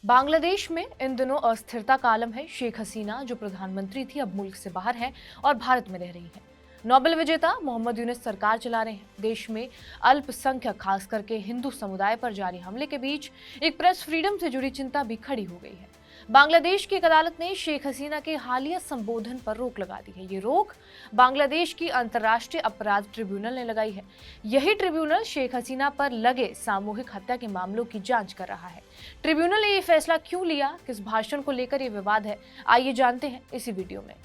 बांग्लादेश में इन दिनों अस्थिरता का आलम है। शेख हसीना जो प्रधानमंत्री थी अब मुल्क से बाहर है और भारत में रह रही है। नोबेल विजेता मोहम्मद यूनुस सरकार चला रहे हैं। देश में अल्पसंख्यक खास करके हिंदू समुदाय पर जारी हमले के बीच एक प्रेस फ्रीडम से जुड़ी चिंता भी खड़ी हो गई है। बांग्लादेश की एक अदालत ने शेख हसीना के हालिया संबोधन पर रोक लगा दी है। ये रोक बांग्लादेश की अंतर्राष्ट्रीय अपराध ट्रिब्यूनल ने लगाई है। यही ट्रिब्यूनल शेख हसीना पर लगे सामूहिक हत्या के मामलों की जांच कर रहा है। ट्रिब्यूनल ने ये फैसला क्यों लिया, किस भाषण को लेकर ये विवाद है, आइए जानते हैं इसी वीडियो में।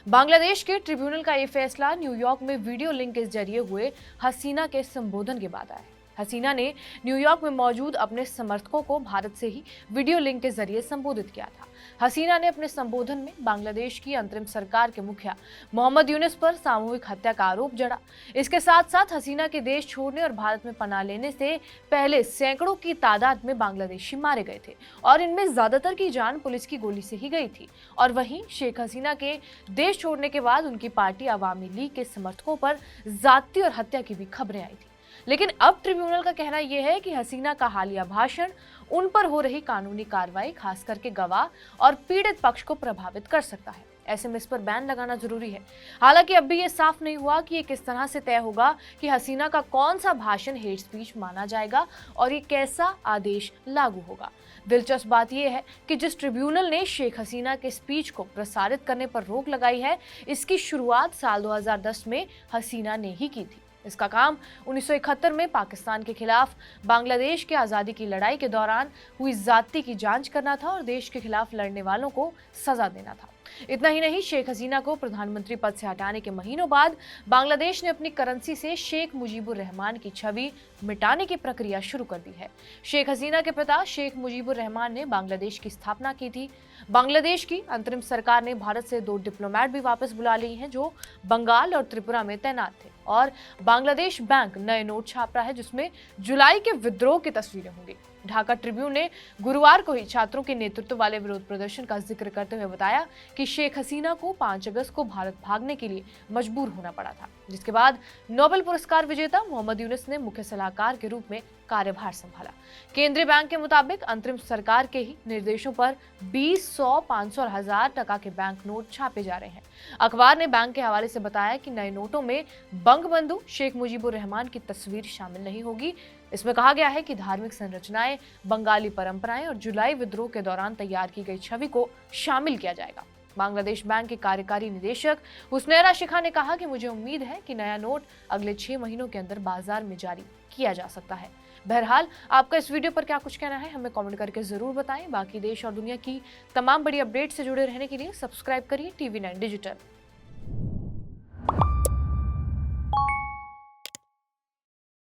बांग्लादेश के ट्रिब्यूनल का ये फैसला न्यूयॉर्क में वीडियो लिंक के जरिए हुए हसीना के संबोधन के बाद आया है। हसीना ने न्यूयॉर्क में मौजूद अपने समर्थकों को भारत से ही वीडियो लिंक के जरिए संबोधित किया था। हसीना ने अपने संबोधन में बांग्लादेश की अंतरिम सरकार के मुखिया मोहम्मद यूनुस पर सामूहिक हत्या का आरोप जड़ा। इसके साथ साथ हसीना के देश छोड़ने और भारत में पनाह लेने से पहले सैकड़ों की तादाद में बांग्लादेशी मारे गए थे और इनमें ज्यादातर की जान पुलिस की गोली से ही गई थी। और वहीं शेख हसीना के देश छोड़ने के बाद उनकी पार्टी अवामी लीग के समर्थकों पर जाति और हत्या की भी खबरें आई थी। लेकिन अब ट्रिब्यूनल का कहना यह है कि हसीना का हालिया भाषण उन पर हो रही कानूनी कार्रवाई, खास करके गवाह और पीड़ित पक्ष को प्रभावित कर सकता है। ऐसे में इस पर बैन लगाना जरूरी है। हालांकि अब भी ये साफ नहीं हुआ कि ये किस तरह से तय होगा कि हसीना का कौन सा भाषण हेट स्पीच माना जाएगा और ये कैसा आदेश लागू होगा। दिलचस्प बात यह है कि जिस ट्रिब्यूनल ने शेख हसीना के स्पीच को प्रसारित करने पर रोक लगाई है, इसकी शुरुआत साल 2010 में हसीना ने ही की थी। इसका काम 1971 में पाकिस्तान के खिलाफ बांग्लादेश के आज़ादी की लड़ाई के दौरान हुई जाति की जांच करना था और देश के खिलाफ लड़ने वालों को सजा देना था। इतना ही नहीं, शेख हसीना को प्रधानमंत्री पद से हटाने के महीनों बाद बांग्लादेश ने अपनी करेंसी से शेख मुजीबुर रहमान की छवि मिटाने की प्रक्रिया शुरू कर दी है। शेख हसीना के पिता शेख मुजीबुर रहमान ने बांग्लादेश की स्थापना की थी। बांग्लादेश की अंतरिम सरकार ने भारत से 2 डिप्लोमेट भी वापस बुला लिए हैं जो बंगाल और त्रिपुरा में तैनात थे। और बांग्लादेश बैंक नए नोट छाप रहा है जिसमें जुलाई के विद्रोह की तस्वीरें होंगी। ढाका ट्रिब्यून ने गुरुवार को ही छात्रों के नेतृत्व वाले विरोध प्रदर्शन का जिक्र करते हुए बताया कि शेख हसीना को 5 अगस्त को भारत भागने के लिए मजबूर होना पड़ा था, जिसके बाद नोबेल पुरस्कार विजेता मोहम्मद यूनुस ने मुख्य सलाहकार के रूप में कार्यभार संभाला। केंद्रीय बैंक के मुताबिक अंतरिम सरकार के ही निर्देशों पर 20, 100, 500 और 1000 टका के बैंक नोट छापे जा रहे हैं। अखबार ने बैंक के हवाले से बताया कि नए नोटों में बंगबंधु शेख मुजीबुर रहमान की तस्वीर शामिल नहीं होगी। इसमें कहा गया है कि धार्मिक संरचनाएं, बंगाली परंपराएं और जुलाई विद्रोह के दौरान तैयार की गई छवि को शामिल किया जाएगा। बांग्लादेश बैंक के कार्यकारी निदेशक हुस्नैरा शिखा ने कहा कि मुझे उम्मीद है कि नया नोट अगले 6 महीनों के अंदर बाजार में जारी किया जा सकता है। बहरहाल, आपका इस वीडियो पर क्या कुछ कहना है हमें कमेंट करके जरूर बताएं। बाकी देश और दुनिया की तमाम बड़ी अपडेट से जुड़े रहने के लिए सब्सक्राइब करिए TV9 डिजिटल।